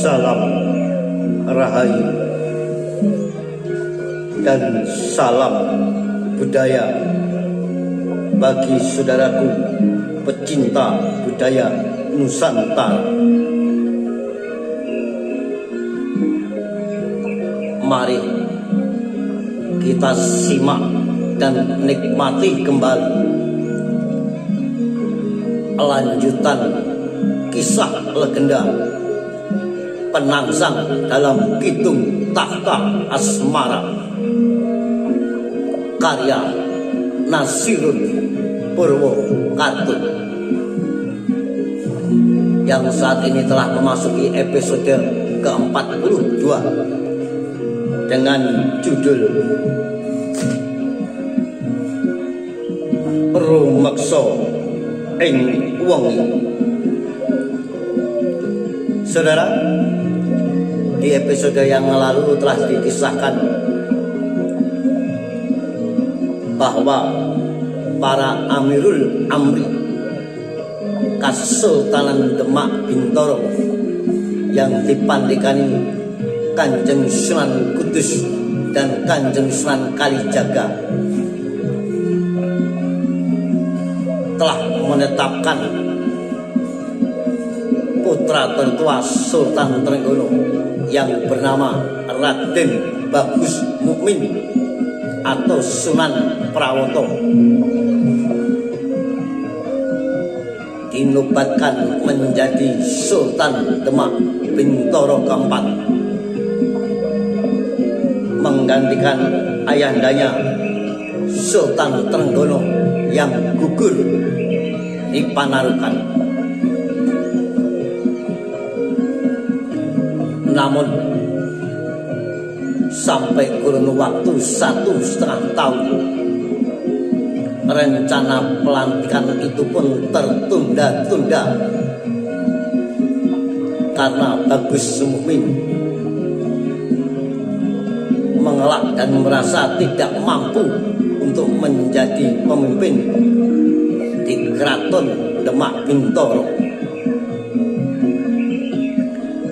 Salam Rahayu dan salam budaya bagi saudaraku pecinta budaya Nusantara. Mari kita simak dan nikmati kembali lanjutan kisah legenda penangsang dalam Kidung Tahta Asmara karya Nasirun Purwokarto yang saat ini telah memasuki episode ke-42 dengan judul Rumeksa ing Wengi. Saudara, di episode yang lalu telah dikisahkan bahwa para Amirul Amri Kasultanan Demak Bintoro yang dipandikani Kanjeng Sunan Kudus dan Kanjeng Sunan Kalijaga telah menetapkan putra tertua Sultan Trenggono yang bernama Raden Bagus Mukmin atau Sunan Prawoto dinobatkan menjadi Sultan Demak Bintoro keempat, menggantikan ayahandanya Sultan Trenggono yang gugur di Panarukan. Namun sampai kurun waktu 1,5 tahun rencana pelantikan itu pun tertunda-tunda karena Bagus Mukmin mengelak dan merasa tidak mampu untuk menjadi pemimpin di Keraton Demak Bintoro.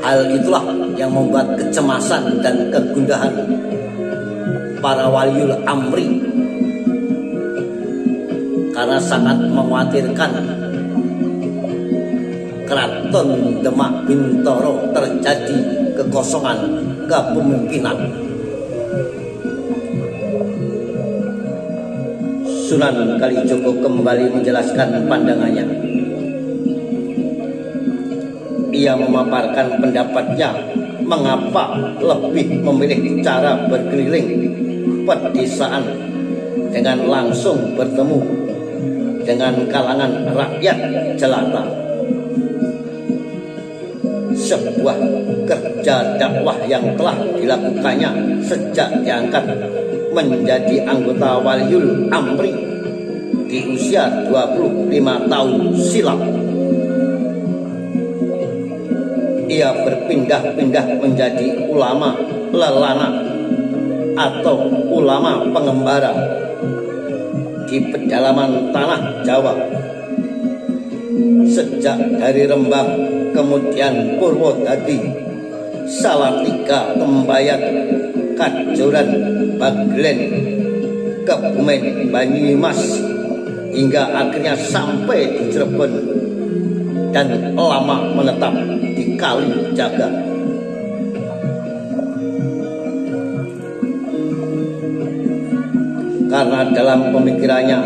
Hal itulah yang membuat kecemasan dan kegundahan para waliul amri karena sangat mengkhawatirkan Keraton Demak Bintoro terjadi kekosongan kepemimpinan. Sunan Kalijogo kembali menjelaskan pandangannya. Ia memaparkan pendapatnya mengapa lebih memilih cara berkeliling pedesaan dengan langsung bertemu dengan kalangan rakyat jelata. Sebuah kerja dakwah yang telah dilakukannya sejak diangkat menjadi anggota Waliul Amri di usia 25 tahun silam. Ia berpindah-pindah menjadi ulama lelana atau ulama pengembara di pedalaman tanah Jawa, sejak dari Rembang, kemudian Purwodadi, Salatiga, Tembayak, Kajoran, Baglen, Kebumen, Banyumas, hingga akhirnya sampai di Cirebon dan lama menetap di Kalijaga. Karena dalam pemikirannya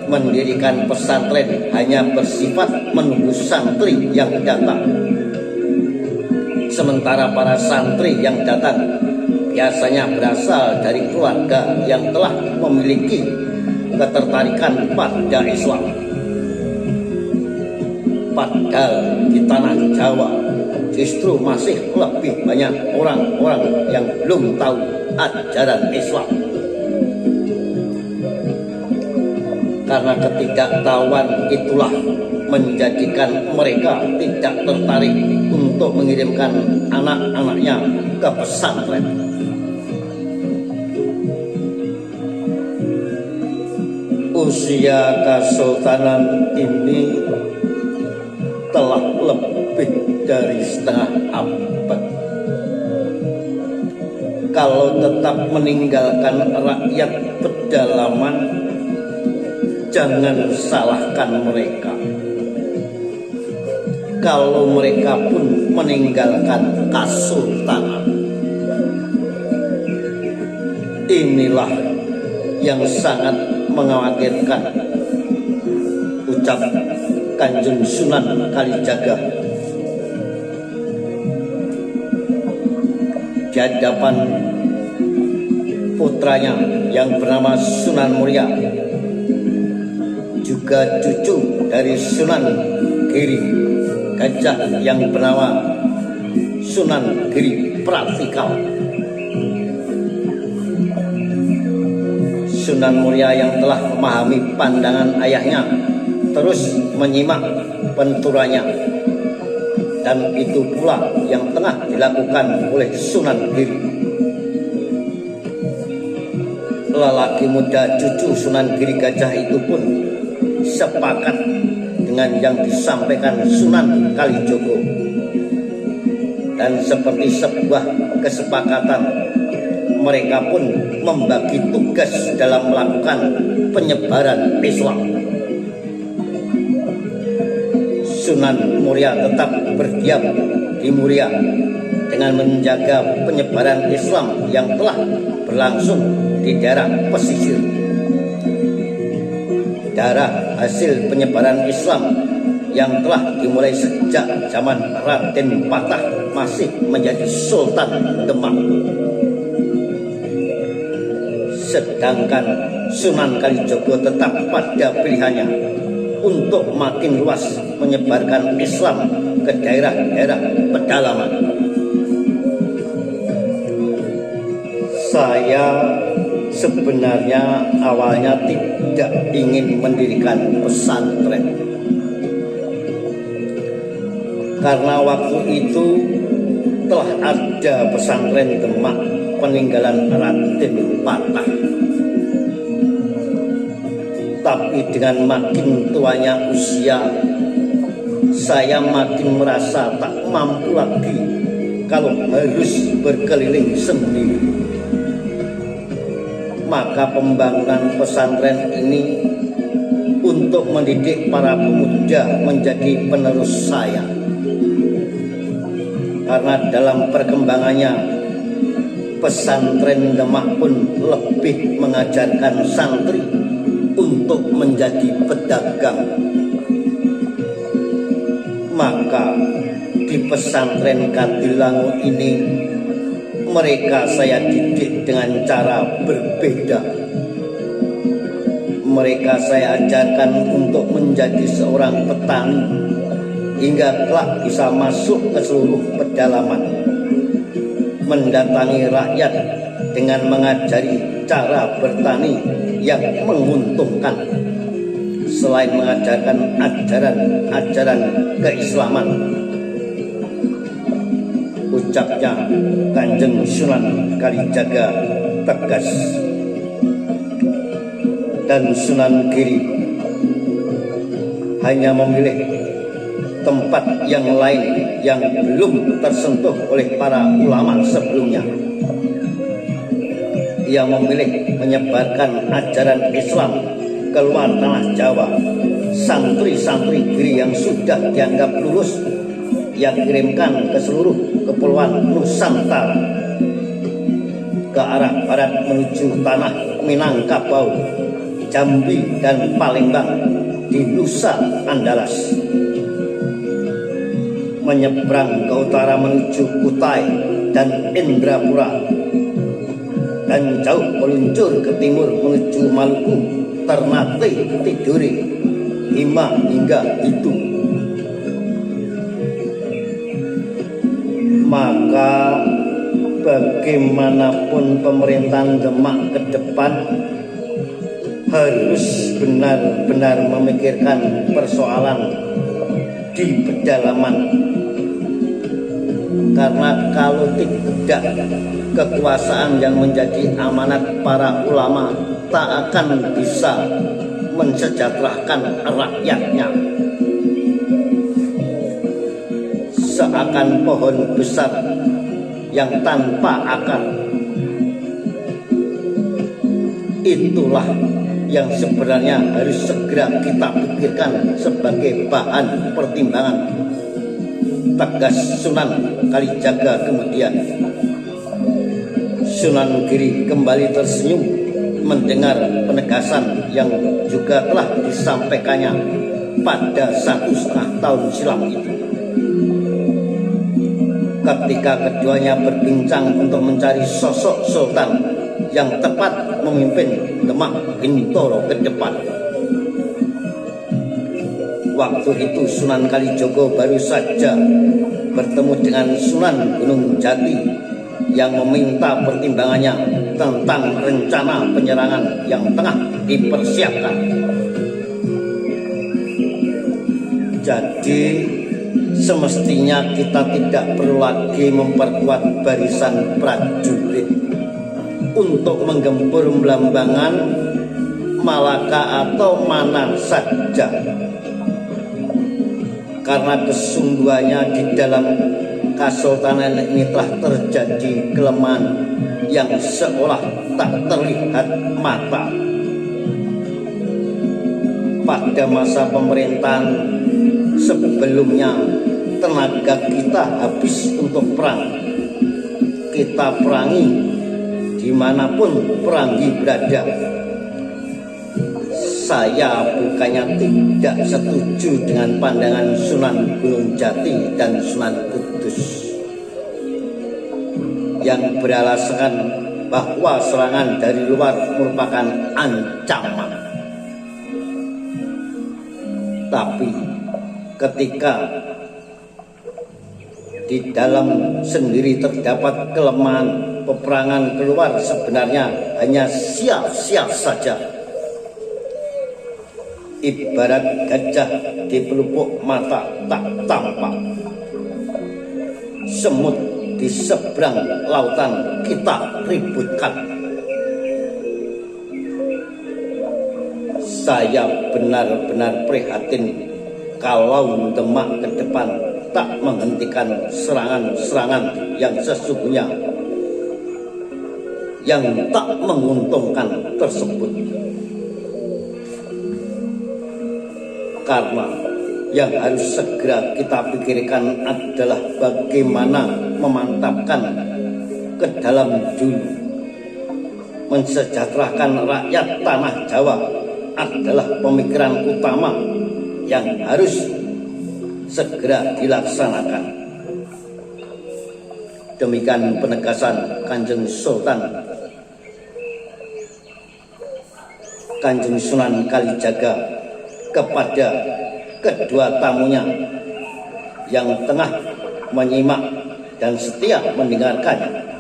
mendirikan pesantren hanya bersifat menunggu santri yang datang, sementara para santri yang datang biasanya berasal dari keluarga yang telah memiliki ketertarikan pada Islam. Padahal di tanah Jawa justru masih lebih banyak orang-orang yang belum tahu ajaran Islam. Karena ketidaktahuan itulah menjadikan mereka tidak tertarik untuk mengirimkan anak-anaknya ke pesantren. Usia kesultanan ini telah lebih dari setengah abad. Kalau tetap meninggalkan rakyat pedalaman, jangan salahkan mereka. Kalau mereka pun meninggalkan kesultanan, inilah yang sangat mengkhawatirkan, ucap Kanjeng Sunan Kalijaga di hadapan putranya yang bernama Sunan Muria, juga cucu dari Sunan Giri Gajah yang bernama Sunan Giri Pratikal. Sunan Muria yang telah memahami pandangan ayahnya terus menyimak penuturannya, dan itu pula yang tengah dilakukan oleh Sunan Giri. Lelaki muda cucu Sunan Giri Gajah itu pun sepakat dengan yang disampaikan Sunan Kalijogo, dan seperti sebuah kesepakatan, mereka pun membagi tugas dalam melakukan penyebaran Islam. Sunan Muria tetap berdiam di Muria dengan menjaga penyebaran Islam yang telah berlangsung di daerah pesisir. Daerah hasil penyebaran Islam yang telah dimulai sejak zaman Raden Patah masih menjadi Sultan Demak. Sedangkan Sunan Kalijogo tetap pada pilihannya untuk makin luas menyebarkan Islam ke daerah-daerah pedalaman. Saya sebenarnya awalnya tidak ingin mendirikan pesantren, karena waktu itu telah ada pesantren Demak peninggalan Raden Patah. Tapi dengan makin tuanya usia, saya makin merasa tak mampu lagi kalau harus berkeliling sendiri. Maka pembangunan pesantren ini untuk mendidik para pemuda menjadi penerus saya. Karena dalam perkembangannya, pesantren Demak pun lebih mengajarkan santri untuk menjadi pedagang. Maka di pesantren Kadilangu ini mereka saya didik dengan cara berbeda. Mereka saya ajarkan untuk menjadi seorang petani hingga kelak bisa masuk ke seluruh pedalaman, mendatangi rakyat dengan mengajari cara bertani yang menguntungkan, selain mengajarkan ajaran-ajaran keislaman, ucapnya Kanjeng Sunan Kalijaga tegas. Dan Sunan Giri hanya memilih tempat yang lain yang belum tersentuh oleh para ulama sebelumnya. Ia memilih menyebarkan ajaran Islam ke luar tanah Jawa. Santri-santri Giri yang sudah dianggap lulus ia kirimkan ke seluruh kepulauan Nusantara, ke arah barat menuju tanah Minangkabau, Jambi, dan Palembang di Nusa Andalas, menyeberang ke utara menuju Kutai dan Indrapura, dan jauh meluncur ke timur menuju Maluku, Ternate, Tidore, Hima, hingga Itu. Maka bagaimanapun pemerintahan Demak ke depan harus benar-benar memikirkan persoalan di pedalaman. Karena kalau tidak, kekuasaan yang menjadi amanat para ulama tak akan bisa mensejahterakan rakyatnya. seakan pohon besar yang tanpa akar. Itulah yang sebenarnya harus segera kita pikirkan sebagai bahan pertimbangan, tegas Sunan Kalijaga kemudian. Sunan Giri kembali tersenyum mendengar penegasan yang juga telah disampaikannya pada 1,5 tahun silam itu. Ketika keduanya berbincang untuk mencari sosok sultan yang tepat memimpin Demak Bintoro ke depan. Waktu itu Sunan Kalijogo baru saja bertemu dengan Sunan Gunung Jati yang meminta pertimbangannya tentang rencana penyerangan yang tengah dipersiapkan. Jadi semestinya kita tidak perlu lagi memperkuat barisan prajurit untuk menggempur Belambangan, Malaka atau mana saja, karena kesungguhannya di dalam Kesultanan ini telah terjadi kelemahan yang seolah tak terlihat mata. Pada masa pemerintahan sebelumnya, tenaga kita habis untuk perang. Kita perangi dimanapun perangi berada. Saya bukannya tidak setuju dengan pandangan Sunan Gunung Jati dan Sunan Kudus yang beralasan bahwa serangan dari luar merupakan ancaman. Tapi ketika di dalam sendiri terdapat kelemahan, peperangan keluar sebenarnya hanya sia-sia saja. Ibarat gajah di pelupuk mata tak tampak, semut di seberang lautan kita ributkan. Saya benar-benar prihatin kalau Demak ke depan tak menghentikan serangan-serangan yang sesungguhnya yang tak menguntungkan tersebut. Karena yang harus segera kita pikirkan adalah bagaimana memantapkan ke dalam dulu. Mensejahterakan rakyat tanah Jawa adalah pemikiran utama yang harus segera dilaksanakan. Demikian penegasan Kanjeng Sultan Kanjeng Sunan Kalijaga kepada kedua tamunya yang tengah menyimak dan setia mendengarkannya.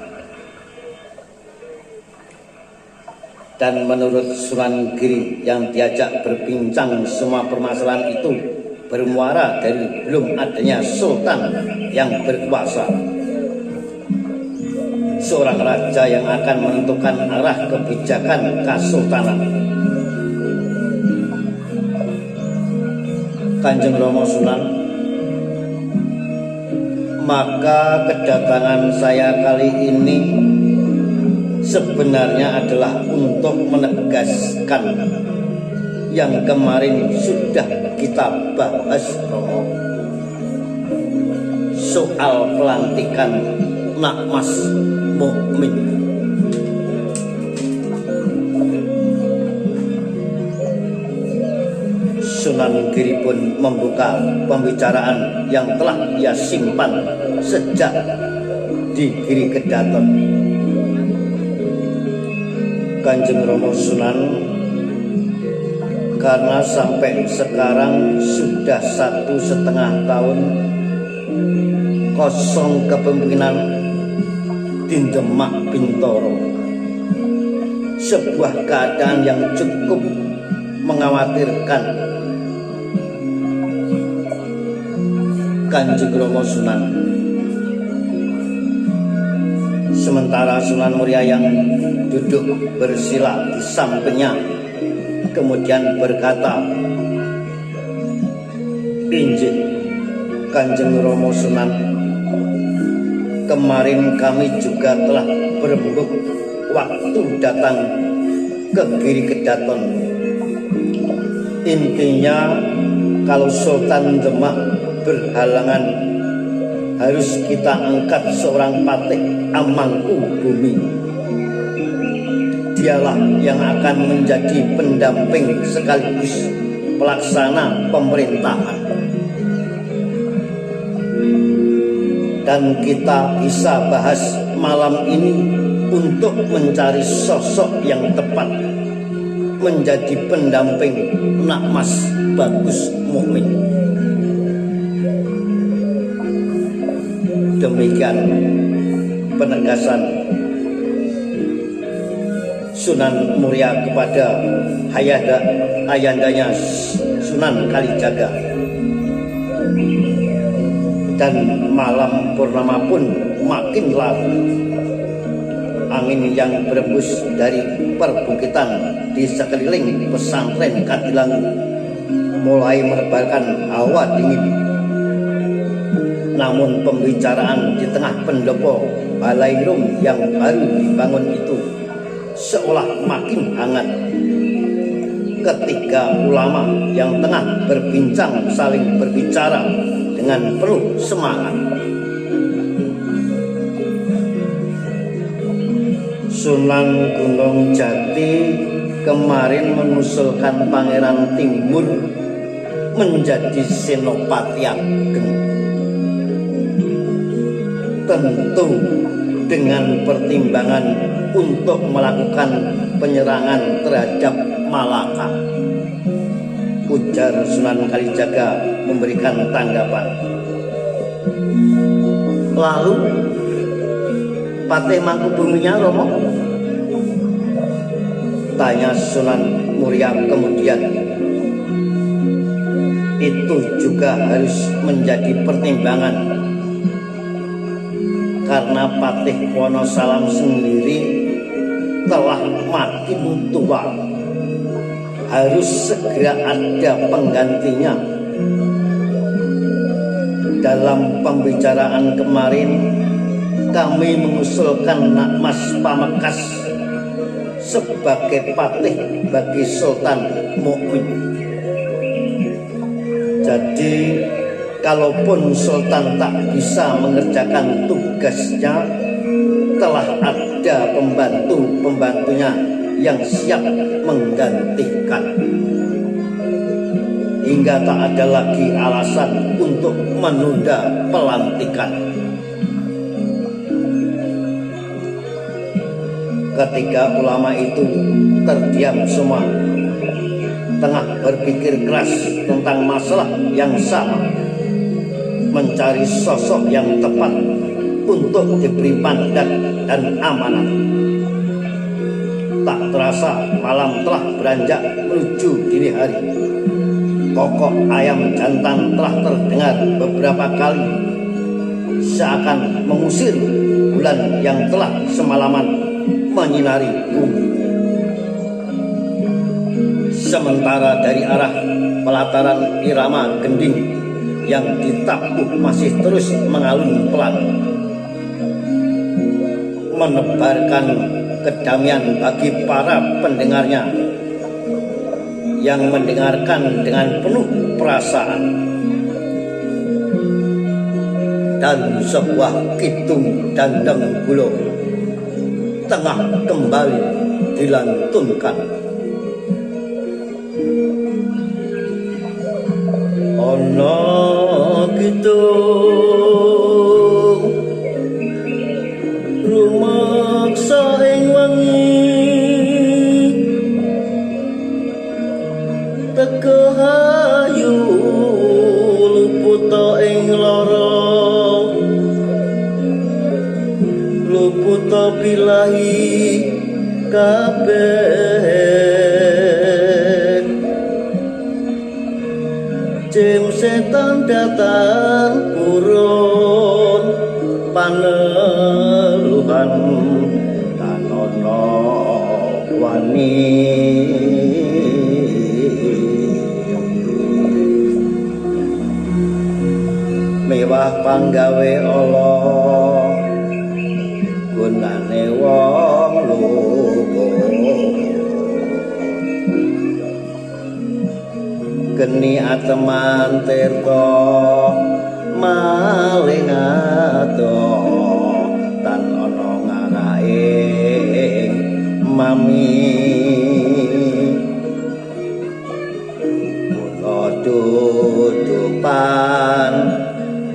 Dan menurut Sunan Giri yang diajak berbincang, semua permasalahan itu bermuara dari belum adanya sultan yang berkuasa, seorang raja yang akan menentukan arah kebijakan kesultanan. Kanjeng Romo Sunan, maka kedatangan saya kali ini sebenarnya adalah untuk menegaskan yang kemarin sudah kita bahas, Romo, soal pelantikan Nak Mas Mukmin. Sunan Giri pun membuka pembicaraan yang telah ia simpan sejak di Giri Kedaton. Kanjeng Romo Sunan, karena sampai sekarang sudah 1,5 tahun kosong kepemimpinan di Demak Bintoro, sebuah keadaan yang cukup mengkhawatirkan. Kanjeng Romo Sunan, sementara Sunan Muria yang duduk bersila di sampingnya kemudian berkata, "Injih Kanjeng Romo Sunan, kemarin kami juga telah berembuk waktu datang ke Giri Kedaton. Intinya kalau Sultan Demak berhalangan, harus kita angkat seorang patih Amangku Bumi. Dialah yang akan menjadi pendamping sekaligus pelaksana pemerintahan. Dan kita bisa bahas malam ini untuk mencari sosok yang tepat menjadi pendamping Nak Mas Bagus Mukmin. Demikian penegasan Sunan Muria kepada ayandanya Sunan Kalijaga. Dan malam purnama pun makin larut. Angin yang berembus dari perbukitan di sekeliling pesantren Kadilang mulai menebarkan hawa dingin. Namun pembicaraan di tengah pendopo Balairum yang baru dibangun itu seolah makin hangat. Ketiga ulama yang tengah berbincang saling berbicara dengan penuh semangat. Sunan Gunung Jati kemarin mengusulkan Pangeran Timur menjadi Senopati Ageng. Tentu dengan pertimbangan untuk melakukan penyerangan terhadap Malaka. Ujar Sunan Kalijaga memberikan tanggapan. Lalu Patih Mangkubuminya Romo? Tanya Sunan Muria kemudian. Itu juga harus menjadi pertimbangan, karena Patih Wonosalam sendiri telah makin tua. Harus segera ada penggantinya. Dalam pembicaraan kemarin kami mengusulkan Nak Mas Pamekas sebagai patih bagi Sultan Mukmin. Jadi kalaupun Sultan tak bisa mengerjakan tugasnya, telah ada pembantu-pembantunya yang siap menggantikan. Hingga tak ada lagi alasan untuk menunda pelantikan. Ketiga ulama itu terdiam semua, tengah berpikir keras tentang masalah yang sama, mencari sosok yang tepat untuk diberi mandat dan amanat. Tak terasa malam telah beranjak menuju dini hari. Kokok ayam jantan telah terdengar beberapa kali, seakan mengusir bulan yang telah semalaman menyinari bumi. Sementara dari arah pelataran irama gending yang ditabuh masih terus mengalun pelan, menebarkan kedamaian bagi para pendengarnya yang mendengarkan dengan penuh perasaan. Dan sebuah kidung dandang gulo tengah kembali dilantunkan. Ono kidung rumaksa ing wengi, teka hayu luputa ing lara, luputa bilahi kabeh. Jim setan datang purun paneluhan tanono wani. Mewah panggawe Allah wong lupa geni ateman tirta maling ado tan ana ngaraing mami mula dudupan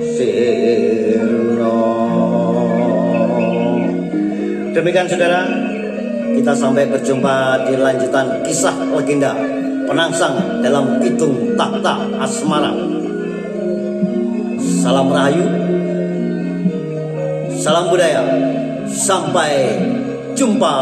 sirna. Demikian saudara, kita sampai berjumpa di lanjutan kisah legenda penangsang dalam Kidung Tahta Asmara. Salam Rahayu, salam budaya, sampai jumpa.